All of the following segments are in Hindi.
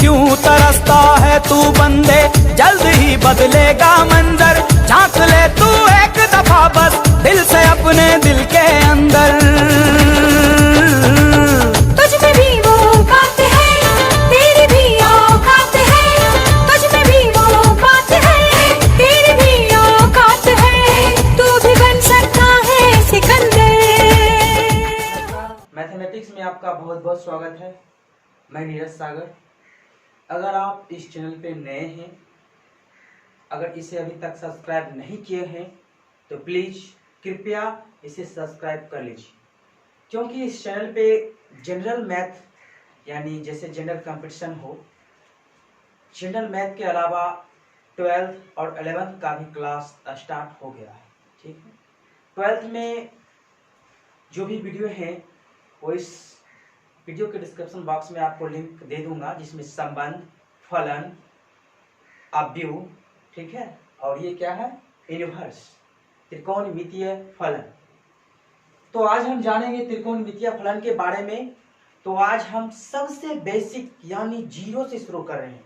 क्यों तरसता है तू बंदे, जल्द ही बदलेगा मंजर। झांक ले तू एक दफा बस दिल से अपने दिल के अंदर। तुझ में भी वो बात है, तेरी भी औकात है। तुझ में भी वो बात है, तेरी भी औकात है। तू भी बन सकता है सिकंदर। मैथमेटिक्स में आपका बहुत बहुत स्वागत है। मैं नीरज सागर। अगर आप इस चैनल पे नए हैं, अगर इसे अभी तक सब्सक्राइब नहीं किए हैं तो प्लीज़ कृपया इसे सब्सक्राइब कर लीजिए, क्योंकि इस चैनल पे जनरल मैथ यानी जैसे जनरल कंपटीशन हो, जनरल मैथ के अलावा 12th और 11th का भी क्लास स्टार्ट हो गया है। ठीक है, 12th में जो भी वीडियो है वो इस वीडियो के डिस्क्रिप्शन बॉक्स में आपको लिंक दे दूंगा, जिसमें संबंध, फलन, अवयव, ठीक है, और ये क्या है, इनवर्स, त्रिकोणमितीय फलन। तो आज हम जानेंगे त्रिकोणमितीय फलन के बारे में। तो आज हम सबसे बेसिक यानी 0 से शुरू कर रहे हैं।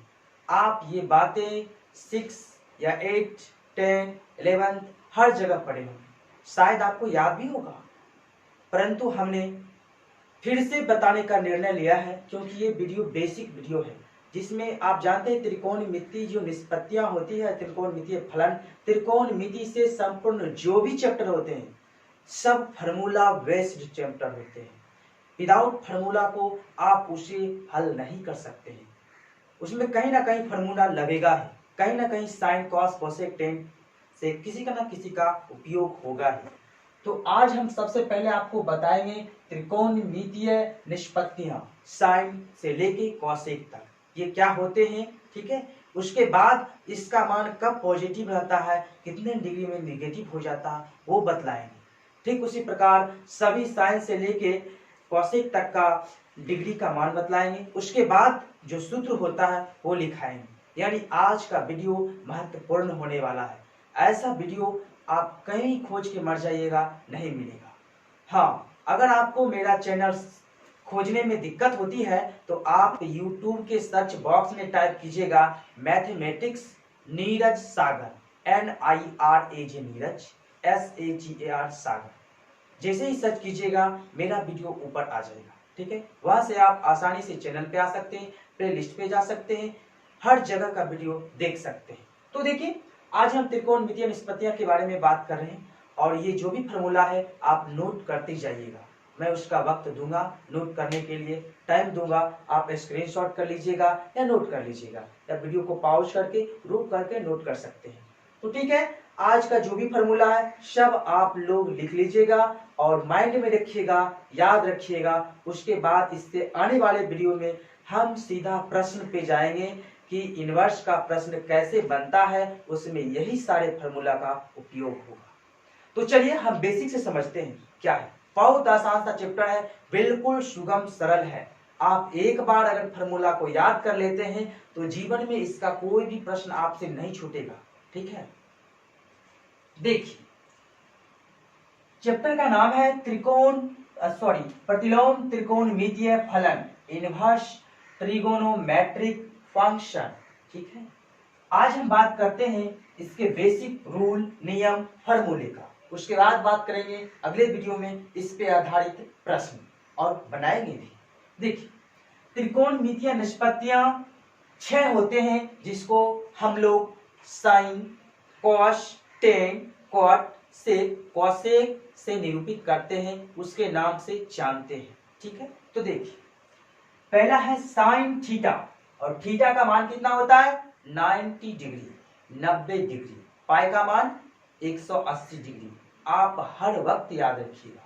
आप ये बातें 6 या 8, 10, 11 हर जगह पढ़े होंगे, शायद आपको याद भी होगा, परंतु हमने फिर से बताने का निर्णय लिया है, क्योंकि ये वीडियो बेसिक वीडियो है, जिसमें आप जानते हैं त्रिकोणमिति जो निष्पत्तियां होती है, त्रिकोणमितीय फलन, त्रिकोणमिति से संपूर्ण जो भी चैप्टर होते हैं सब फार्मूला बेस्ड चैप्टर होते हैं। विदाउट फार्मूला को आप उसे हल नहीं कर सकते हैं। उसमें कहीं ना कहीं फार्मूला लगेगा ही, कहीं ना कहीं साइन, कॉस, कोसेक, टेन से किसी का ना किसी का उपयोग होगा ही। तो आज हम सबसे पहले आपको बताएंगे त्रिकोणमितीय निष्पत्तियां, साइन से लेके कॉसेक तक ये क्या होते हैं। ठीक है, उसके बाद इसका मान कब पॉजिटिव रहता है, कितने डिग्री में नेगेटिव हो जाता है, वो बतलाएंगे। ठीक उसी प्रकार सभी साइन से लेके कॉसेक तक का डिग्री का मान बतलाएंगे। उसके बाद जो सूत्र होता है वो लिखाएंगे। यानी आज का वीडियो महत्वपूर्ण होने वाला है। ऐसा वीडियो आप कहीं खोज के मर जाइएगा, नहीं मिलेगा। हाँ, अगर आपको मेरा चैनल खोजने में दिक्कत होती है तो आप YouTube के सर्च बॉक्स में टाइप कीजिएगा मैथमेटिक्स नीरज सागर, NIRAJ नीरज, SAGAR सागर। जैसे ही सर्च कीजिएगा मेरा वीडियो ऊपर आ जाएगा। ठीक है, वहां से आप आसानी से चैनल पे आ सकते हैं, प्ले लिस्ट पे जा सकते हैं, हर जगह का वीडियो देख सकते हैं। तो देखिए, आज हम त्रिकोणमितीय निष्पत्तियां के बारे में बात कर रहे हैं, और ये जो भी फॉर्मूला है आप नोट करते जाइएगा। मैं उसका वक्त दूंगा, नोट करने के लिए टाइम दूंगा, आप स्क्रीनशॉट कर लीजिएगा या नोट कर लीजिएगा, या वीडियो को पॉज करके रुक करके नोट कर सकते हैं। तो ठीक है, आज का जो भी फॉर्मूला है सब आप लोग लिख लीजिएगा और माइंड में रखिएगा, याद रखिएगा। उसके बाद इससे आने वाले वीडियो में हम सीधा प्रश्न पे जाएंगे कि इनवर्स का प्रश्न कैसे बनता है, उसमें यही सारे फार्मूला का उपयोग होगा। तो चलिए हम बेसिक से समझते हैं क्या है। बहुत आसान सा चैप्टर है, बिल्कुल सुगम सरल है। आप एक बार अगर फार्मूला को याद कर लेते हैं तो जीवन में इसका कोई भी प्रश्न आपसे नहीं छूटेगा। ठीक है, देखिए चैप्टर का नाम है प्रतिलोम त्रिकोणमितीय फलन, इनवर्स ट्रिगोनोमेट्रिक फंक्शन। ठीक है, आज हम बात करते हैं इसके बेसिक रूल, नियम, फार्मूले का। उसके बाद बात करेंगे अगले वीडियो में इस पे आधारित प्रश्न और बनाएंगे भी। देखिए, त्रिकोणमितीय निष्पत्तियां 6 होते हैं, जिसको हम लोग साइन, कॉस, टेन, कॉट, सेक, कॉसेक से निरूपित करते हैं, उसके नाम से जानते हैं। ठीक है, तो देखिए पहला है साइन थीटा, और थीटा का मान कितना होता है, 90 डिग्री, 90 डिग्री। पाई का मान 180 डिग्री। आप हर वक्त याद रखिएगा।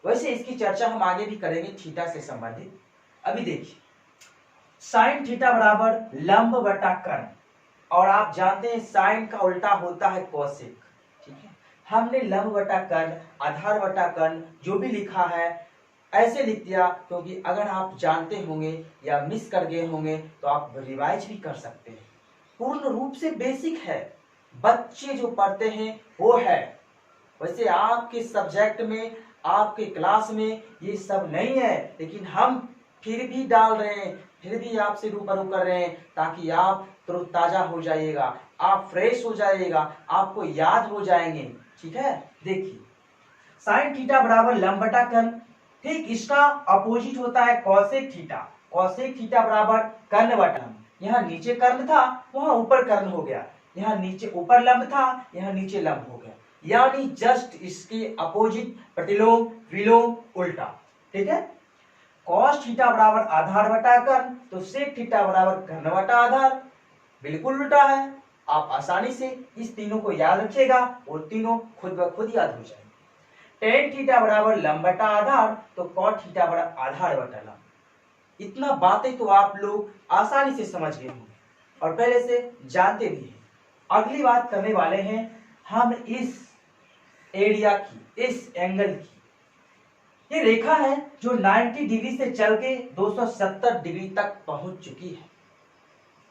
वैसे इसकी चर्चा हम आगे भी करेंगे थीटा से संबंधित। अभी देखिए, साइन थीटा बराबर लंब बटा कर्ण, और आप जानते हैं साइन का उल्टा होता है कोसेक। ठीक है, हमने लंब बटा कर्ण, आधार बटा कर्ण जो भी लिखा है ऐसे लिख दिया, क्योंकि अगर आप जानते होंगे या मिस कर गए होंगे तो आप रिवाइज भी कर सकते हैं। पूर्ण रूप से बेसिक है, बच्चे जो पढ़ते हैं वो है। वैसे आपके सब्जेक्ट में, आपके क्लास में ये सब नहीं है, लेकिन हम फिर भी डाल रहे हैं, फिर भी आपसे रूबरू कर रहे हैं ताकि आप तरोताजा हो जाइएगा, आप फ्रेश हो जाइएगा, आपको याद हो जाएंगे। ठीक है, देखिए साइन थीटा बराबर लंब बटा कर्ण, ठीक इसका अपोजिट होता है कॉसेक थीटा। कॉसेक थीटा बराबर कर्ण बटा लंब। यहाँ नीचे कर्ण था, वहां ऊपर कर्ण हो गया, यहाँ नीचे ऊपर लंब था, यहाँ नीचे लंब हो गया, यानी जस्ट इसके अपोजिट प्रतिलोम विलोम उल्टा। ठीक है, कॉस थीटा बराबर आधार बटा कर्ण, तो सेक थीटा बराबर कर्ण बटा आधार, बिल्कुल उल्टा है। आप आसानी से इस तीनों को याद रखिएगा और तीनों खुद ब खुद याद हो जाएंगे। टेन थीटा बराबर लंब बटा आधार, तो कॉट थीटा बराबर आधार बटा लंब। इतना बातें तो आप लोग आसानी से समझ गए होंगे और पहले से जानते भी हैं। अगली बात करने वाले हैं हम इस एरिया की, इस एंगल की। ये रेखा है जो 90 डिग्री से चल के 270 डिग्री तक पहुंच चुकी है।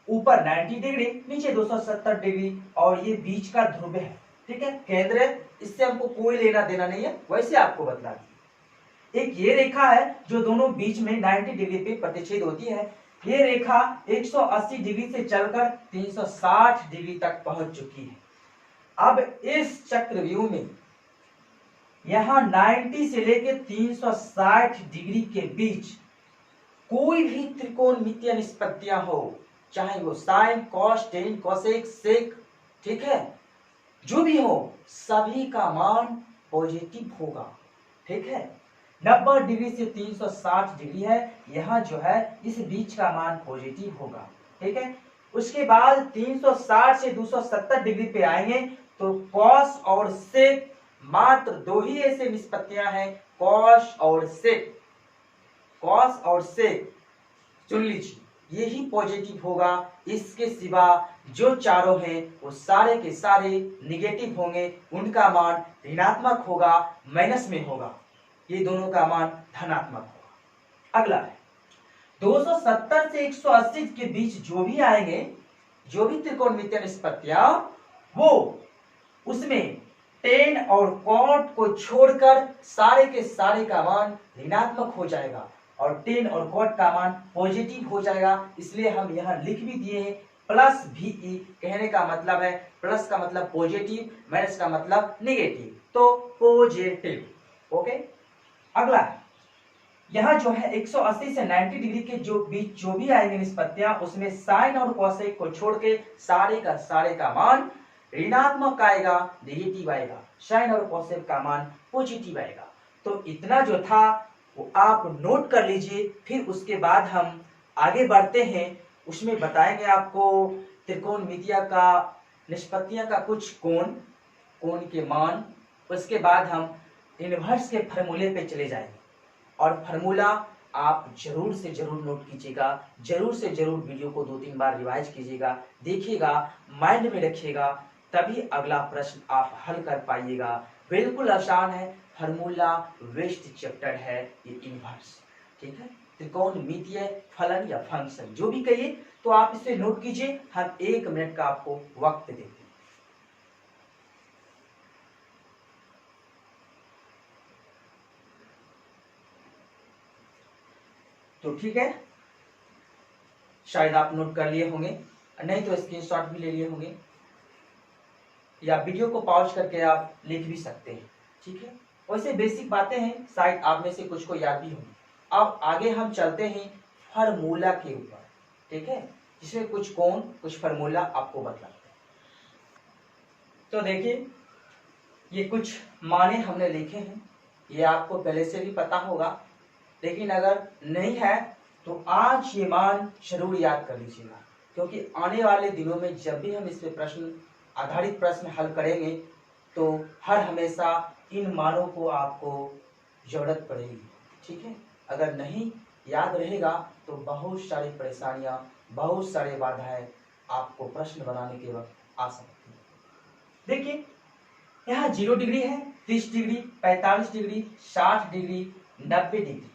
ऊपर 90 डिग्री, नीचे 270 डिग्री, और ये बीच का ध्रुव है। ठीक है, केंद्र है, इससे हमको कोई लेना देना नहीं है, वैसे आपको बतला दी। एक ये रेखा है जो दोनों बीच में 90 डिग्री पे प्रतिच्छेद होती है। ये रेखा 180 डिग्री से चलकर 360 डिग्री तक पहुंच चुकी है। अब इस चक्रव्यूह में यहां 90 से लेके 360 डिग्री के बीच कोई भी त्रिकोणमितीय निष्पत्तियां हो, चाहे वो साइन, कॉस, टेन, कोसेक, सेक, ठीक है, जो भी हो, सभी का मान पॉजिटिव होगा। ठीक है, 90 डिग्री से 360 डिग्री है, यहाँ जो है इस बीच का मान पॉजिटिव होगा। ठीक है, उसके बाद 360 से 270 डिग्री पे आएंगे तो कॉस और सेक, मात्र दो ही ऐसे निष्पत्तियां हैं, कॉस और सेक। कॉस और सेक चुन लीजिए, यही पॉजिटिव होगा। इसके सिवा जो चारों हैं वो सारे के सारे निगेटिव होंगे, उनका मान ऋणात्मक होगा, माइनस में होगा। ये दोनों का मान धनात्मक होगा। अगला है 270 से 180 के बीच जो भी आएंगे, जो भी त्रिकोणमितीय निष्पत्तियां, वो उसमें टेन और कॉट को छोड़कर सारे के सारे का मान ऋणात्मक हो जाएगा और टेन और कॉट का मान पॉजिटिव हो जाएगा। इसलिए हम यहाँ लिख भी दिए हैं प्लस VE। कहने का मतलब है प्लस का मतलब पॉजिटिव, माइनस का मतलब नेगेटिव, तो पॉजिटिव। ओके, अगला है यहाँ जो है 180 से 90 डिग्री के जो बीच जो भी आएंगे निष्पत्तियां, उसमें साइन और कोसेक को छोड़ के सारे का मान ऋणात्मक आएगा, नेगेटिव आएगा, साइन और कोसेक का मान पॉजिटिव आएगा। तो इतना जो था वो आप नोट कर लीजिए। फिर उसके बाद हम आगे बढ़ते हैं, उसमें बताएंगे आपको त्रिकोणमितीय का निष्पत्तियां का कुछ कोण के मान। उसके बाद हम इनवर्स के फॉर्मूले पे चले जाएंगे और फॉर्मूला आप जरूर से जरूर नोट कीजिएगा, जरूर से जरूर वीडियो को 2-3 बार रिवाइज कीजिएगा, देखिएगा, माइंड में रखिएगा, तभी अगला प्रश्न आप हल कर पाइएगा। बिल्कुल आसान है, फॉर्मूला वेस्ट चैप्टर है ये इनवर्स। ठीक है, त्रिकोणमितीय फलन या फंक्शन जो भी कहिए, तो आप इसे नोट कीजिए। हम 1 मिनट का आपको वक्त देते हैं। तो ठीक है, शायद आप नोट कर लिए होंगे, नहीं तो स्क्रीनशॉट भी ले लिए होंगे, या वीडियो को पॉज करके आप लिख भी सकते हैं। ठीक है, वैसे बेसिक बातें हैं, शायद आप में से कुछ को याद भी होंगी। अब आगे हम चलते हैं फार्मूला के ऊपर। ठीक है, जिसमें कुछ कोण, कुछ फार्मूला आपको बतलाते हैं। तो देखिए, ये कुछ माने हमने लिखे हैं, ये आपको पहले से भी पता होगा, लेकिन अगर नहीं है तो आज ये मान जरूर याद कर लीजिएगा, क्योंकि आने वाले दिनों में जब भी हम इस पे प्रश्न आधारित प्रश्न हल करेंगे तो हर हमेशा इन मानों को आपको जरूरत पड़ेगी। ठीक है, अगर नहीं याद रहेगा तो बहुत सारी परेशानियां, बहुत सारे बाधाएं आपको प्रश्न बनाने के वक्त आ सकती है। देखिए, यहाँ 0 डिग्री है, 30 degree, 45 degree, 60 degree, 90 degree.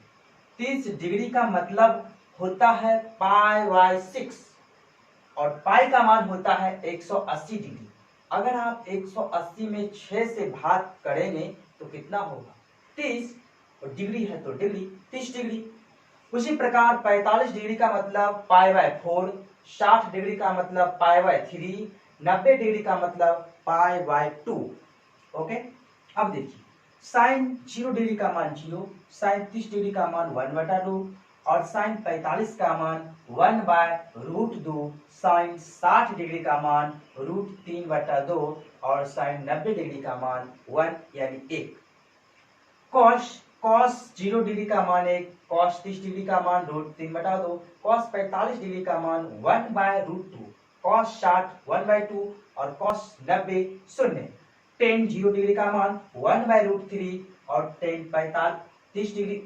30 degree का मतलब होता है π/6 और पाई का मान होता है 180 डिग्री। अगर आप 180 में 6 से भाग करेंगे तो कितना होगा? 30, और डिग्री है तो डिग्री 30 डिग्री। उसी प्रकार 45 डिग्री का मतलब पाई बाय 4, 60 डिग्री का मतलब पाई बाय 3, 90 डिग्री का मतलब पाई बाय 2। ओके, अब देखिए साइन 0 डिग्री का मान 0, साइन 30 डिग्री का मान 1/2 और साइन 45 का मान 1/√2, साइन 60 डिग्री का मान √3/2 और साइन 90 डिग्री का मान 1 यानी 1। कॉस 0 डिग्री का मान 1, कॉस 30 डिग्री का मान √3/2, कॉस 45 डिग्री का मान 1/√2, कॉस 60 1/2 और कॉस 90 0। टेन 0 डिग्री का मान 1/√3 और टेन 30 डिग्री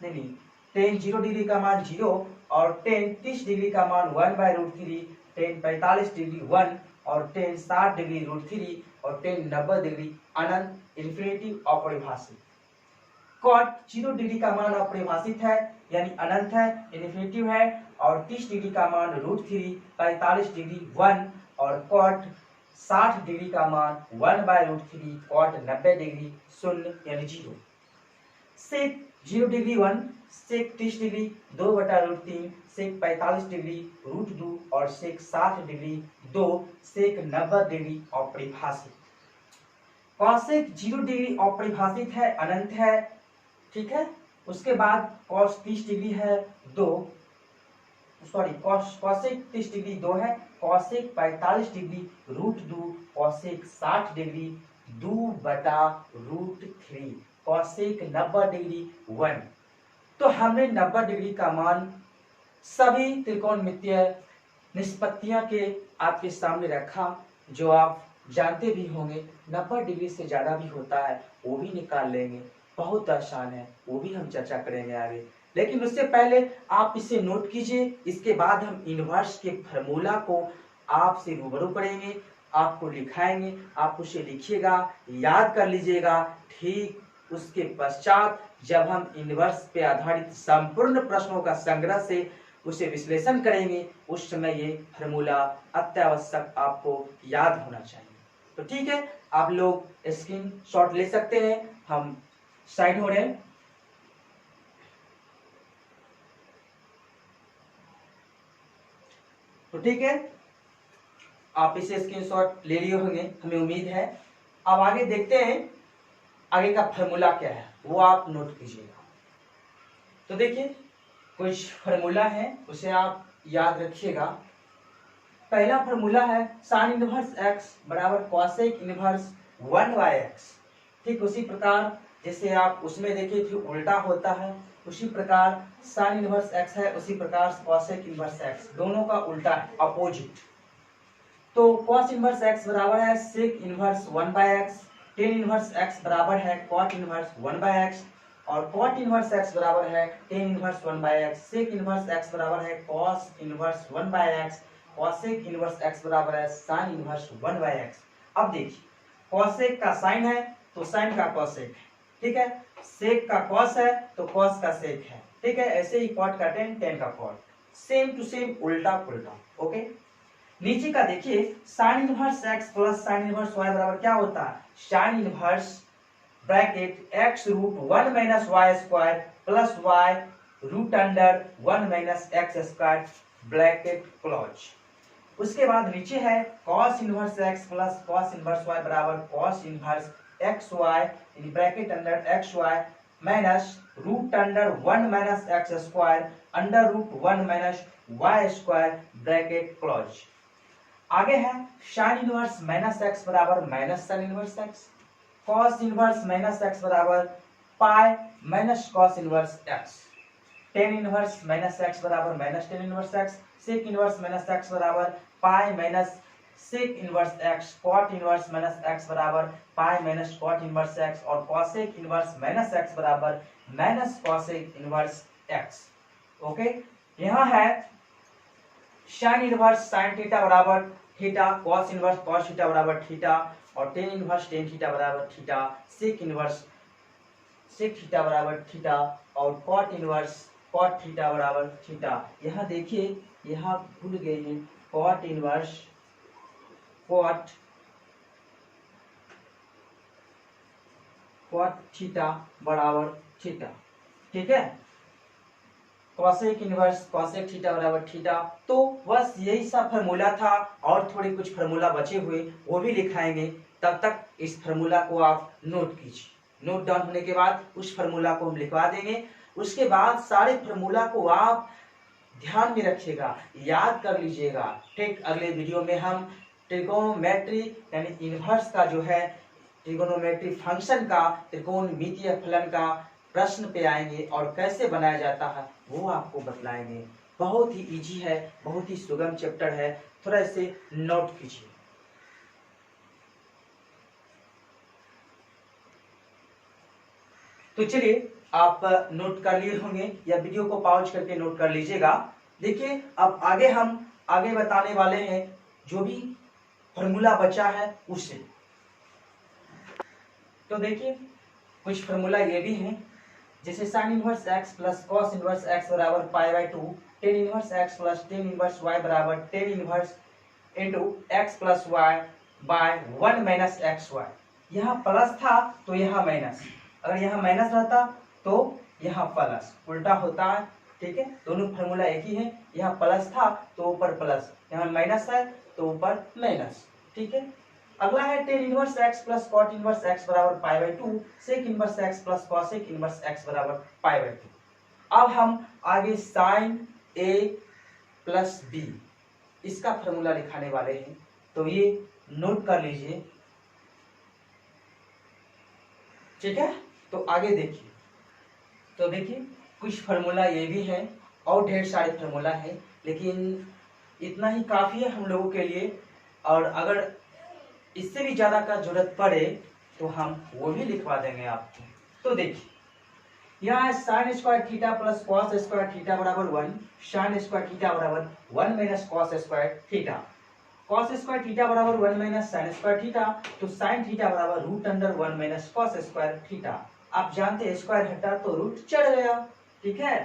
नहीं, टेन 0 डिग्री का मान 0 और टेन 30 डिग्री का मान 1/√3, टेन 45 डिग्री 1 और टेन 60 डिग्री √3 और टेन 90 डिग्री अनंत इन्फिनिटी अपरिभाषित। कॉट 0 डिग्री का मान अपरिभाषित है यानी अनंत है, इन्फिनिटिव है और 30 डिग्री का मान √3, 45 डिग्री 1 और कॉट 60 डिग्री का मान 1/√3, कॉट 90 डिग्री 0 यानी 0। सेक 0 डिग्री 1, सेक 30 डिग्री 2/√3, सेक 45 डिग्री √2 और सेक 60 डिग्री 2, सेक 90 डिग्री अपरिभाषित। कॉसेक 0 डिग्री अपरिभाषित है, अनंत है, ठीक है। उसके बाद कॉस 30 डिग्री है 2, सॉरी कॉसेक 30 डिग्री 2 है, cosec 45 degree √2, cosec 60 degree 2/√3, cosec 90 degree 1। तो हमने 90 डिग्री का मान सभी त्रिकोणमितीय निष्पत्तियां के आपके सामने रखा, जो आप जानते भी होंगे। 90 डिग्री से ज्यादा भी होता है, वो भी निकाल लेंगे, बहुत आसान है, वो भी हम चर्चा करेंगे आगे। लेकिन उससे पहले आप इसे नोट कीजिए, इसके बाद हम इनवर्स के फार्मूला को आपसे रूबरू करेंगे, आपको लिखाएंगे, आप उसे लिखिएगा, याद कर लीजिएगा। ठीक उसके पश्चात जब हम इनवर्स पे आधारित संपूर्ण प्रश्नों का संग्रह से उसे विश्लेषण करेंगे, उस समय ये फार्मूला अत्यावश्यक आपको याद होना चाहिए। तो ठीक है, आप लोग स्क्रीन शॉट ले सकते हैं, हम साइड हो रहे हैं। तो ठीक है, आप इसे स्क्रीनशॉट ले लिए होंगे, हमें उम्मीद है। अब आगे देखते हैं आगे का फार्मूला क्या है, वो आप नोट कीजिएगा। तो देखिए कुछ फार्मूला है, उसे आप याद रखिएगा। पहला फार्मूला है साइन इनवर्स एक्स बराबर कॉसेक इनवर्स 1/x। ठीक उसी प्रकार जैसे आप उसमें देखे थे उल्टा होता है, उसी प्रकार साइन इनवर्स एक्स है, उसी प्रकार कॉसेक इनवर्स एक्स, दोनों का उल्टा है, अपोजिट। तो कॉस इनवर्स एक्स बराबर है sec inverse 1/x, tan inverse X बराबर है कॉट इनवर्स 1/x और कॉट इनवर्स एक्स बराबर है tan inverse 1/x, sec inverse X बराबर है cos inverse 1/x, cosec inverse X बराबर है साइन इनवर्स 1/x। अब देखिए कॉसेक का साइन है तो साइन का कॉसेक है, ठीक है, सेक का कॉस है तो कॉस का सेक है, ठीक है। ऐसे ही कॉट का टेन, टेन का कॉट, सेम टू सेम, उल्टा पुल्टा। ओके, नीचे का देखिए sine inverse X plus sine inverse Y बराबर क्या होता है, sine inverse bracket X root 1 minus Y square plus Y root under 1 minus X square bracket close. उसके बाद नीचे है cos inverse x plus cos inverse y बराबर cos inverse X Y in bracket under x Y minus root under 1 minus X square under root 1 minus Y square bracket close. आगे है साइन इनवर्स माइनस एक्स बराबर minus sine inverse X, cos inverse minus X बराबर pi minus cos inverse X, tan inverse minus X बराबर minus tan inverse X, sec inverse minus X बराबर pi minus sec inverse X, cot inverse minus X बराबर pi minus cot inverse X और कॉसेक इनवर्स माइनस एक्स बराबर minus cosec inverse X. Okay, यहाँ है साइन इनवर्स साइन थीटा बराबर theta, cos inverse cos theta बराबर थीटा और टेन इनवर्स टेन थीटा बराबर theta, sec inverse sec theta बराबर थीटा और कॉट इनवर्स कॉट थीटा बराबर थीटा। यहाँ देखिए, यहाँ भूल गए हैं कॉट इनवर्स कॉट थीटा बराबर थीटा, ठीक है। कॉसेक इनवर्स कॉसेक थीटा बराबर थीटा। तो बस यही सब फार्मूला था और थोड़े कुछ फार्मूला बचे हुए वो भी लिखाएंगे। तब तक इस फार्मूला को आप नोट कीजिए। नोट डाउन होने के बाद उस फार्मूला को हम लिखवा देंगे। उसके बाद सारे फार्मूला को आप ध्यान में रखिएगा, याद कर लीजिएगा। ठीक, अगले वीडियो में हम ट्रिगोनोमेट्री यानी इनवर्स का जो है ट्रिगोनोमेट्री फंक्शन का त्रिकोणमितीय फलन का प्रश्न पे आएंगे और कैसे बनाया जाता है वो आपको बतलाएंगे। बहुत ही इजी है, बहुत ही सुगम चैप्टर है, थोड़ा इसे नोट कीजिए। तो चलिए, आप नोट कर लिए होंगे या वीडियो को पॉज करके नोट कर लीजिएगा। देखिए, अब आगे हम बताने वाले हैं जो भी फॉर्मूला बचा है उससे। तो देखिए, कुछ फॉर्मूला ये भी हैं, जैसे sine inverse X plus cos inverse X बराबर pi by 2, tan inverse X plus tan inverse Y बराबर tan inverse into X plus Y by 1 minus X Y. यहाँ प्लस था तो यहाँ माइनस, अगर यहाँ माइनस रहता तो यहाँ प्लस, उल्टा होता है। ठीक है, दोनों फार्मूला एक ही है। यहाँ प्लस था तो ऊपर प्लस, यहाँ माइनस है तो ऊपर माइनस। ठीक है, अगला है tan inverse X plus cot inverse X बराबर pi by 2, sec inverse X plus cosec inverse X बराबर पाई बाई 2। अब हम आगे साइन ए प्लस बी इसका फार्मूला लिखाने वाले हैं, तो ये नोट कर लीजिए। ठीक है, तो आगे देखिए। तो देखिए, कुछ फार्मूला ये भी है और ढेर सारे फार्मूला है, लेकिन इतना ही काफी है हम लोगों के लिए। और अगर इससे भी ज्यादा का जरूरत पड़े तो हम वो भी लिखवा देंगे आपको। तो देखिए, यहाँ sine square theta plus cos square theta बराबर 1, साइन स्क्वायर थीटा बराबर 1 minus cos square theta, cos square theta बराबर 1 माइनस साइन स्क्वायर थीटा, तो साइन थीटा बराबर root under 1 minus cos square theta. आप जानते हैं स्क्वायर हटा तो रूट चढ़ गया। ठीक है,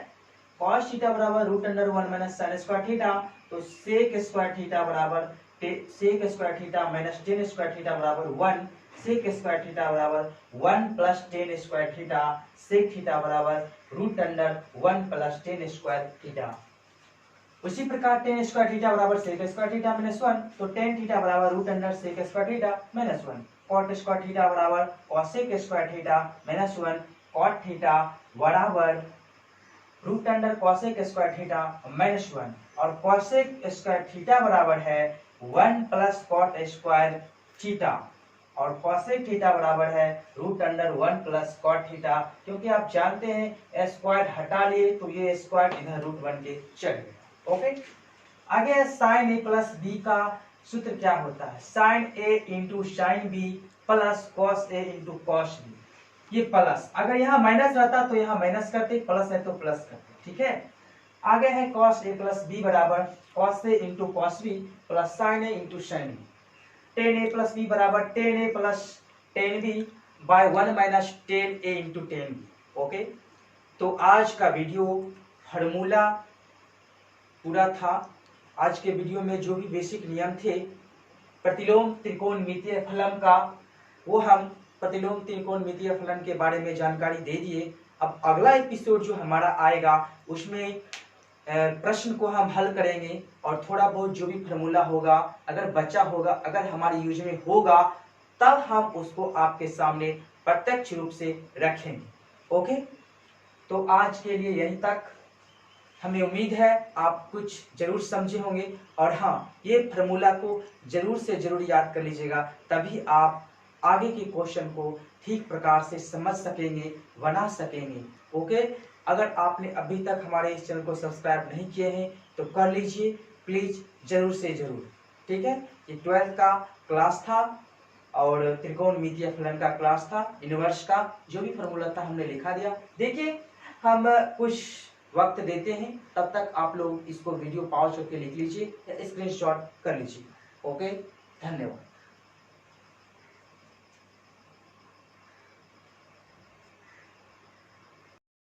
कॉस थीटा बराबर root under 1 minus sine square theta, तो सेक स्क्वायर थीटा बराबर sec square theta minus tan square theta बराबर 1, सेक स्क्वायर थीटा बराबर 1 plus tan square theta, sec theta बराबर root under 1 plus tan square theta. उसी प्रकार टेन स्क्वायर थीटा बराबर सेक स्क्वायर थीटा माइनस 1, तो टेन थीटा बराबर root under sec square theta minus 1, cot square theta बराबर cosec square theta minus 1, cot theta बराबर root under cosec square theta minus 1, और कॉसेक स्क्वायर थीटा बराबर है 1 प्लस कॉट स्क्वायर थीटा, और कॉसेक थीटा बराबर है root under 1 plus cot theta. क्योंकि आप जानते हैं स्क्वायर हटा लिए तो ये स्क्वायर इधर रूट बन के चल गया। ओके, आगे साइन ए प्लस बी का सूत्र क्या होता है, sine A into sine B plus cos A into cos B. ये प्लस, अगर यहाँ माइनस रहता तो यहाँ माइनस करते, प्लस है तो प्लस करते। ठीक है, आगे है कॉस ए प्लस बी बराबर cos A into cos B plus sine A into sine B, tan A plus B बराबर tan A plus tan B by 1 minus tan A into tan B. Okay, तो आज का वीडियो फार्मूला पूरा था। आज के वीडियो में जो भी बेसिक नियम थे प्रतिलोम त्रिकोणमितीय फलन का, वो हम प्रतिलोम त्रिकोणमितीय फलन के बारे में जानकारी दे दिए। अब अगला एपिसोड जो हमारा आएगा उसमें प्रश्न को हम हल करेंगे और थोड़ा बहुत जो भी फार्मूला होगा, अगर बचा होगा, अगर हमारे यूज में होगा, तब हम उसको आपके सामने प्रत्यक्ष रूप से रखेंगे। ओके, तो आज के लिए यहीं तक। हमें उम्मीद है आप कुछ जरूर समझे होंगे, और हाँ, ये फार्मूला को जरूर से जरूर याद कर लीजिएगा, तभी आप आगे के क्वेश्चन को ठीक प्रकार से समझ सकेंगे, बना सकेंगे। ओके, अगर आपने अभी तक हमारे इस चैनल को सब्सक्राइब नहीं किए हैं तो कर लीजिए प्लीज, जरूर से जरूर। ठीक है, ये 12th का क्लास था और त्रिकोणमितीय फलन का क्लास था, इनवर्स का जो भी फार्मूला था हमने लिखा दिया। देखिए, हम कुछ वक्त देते हैं, तब तक आप लोग इसको वीडियो पॉज करके लिख लीजिए या स्क्रीनशॉट कर लीजिए। ओके, धन्यवाद।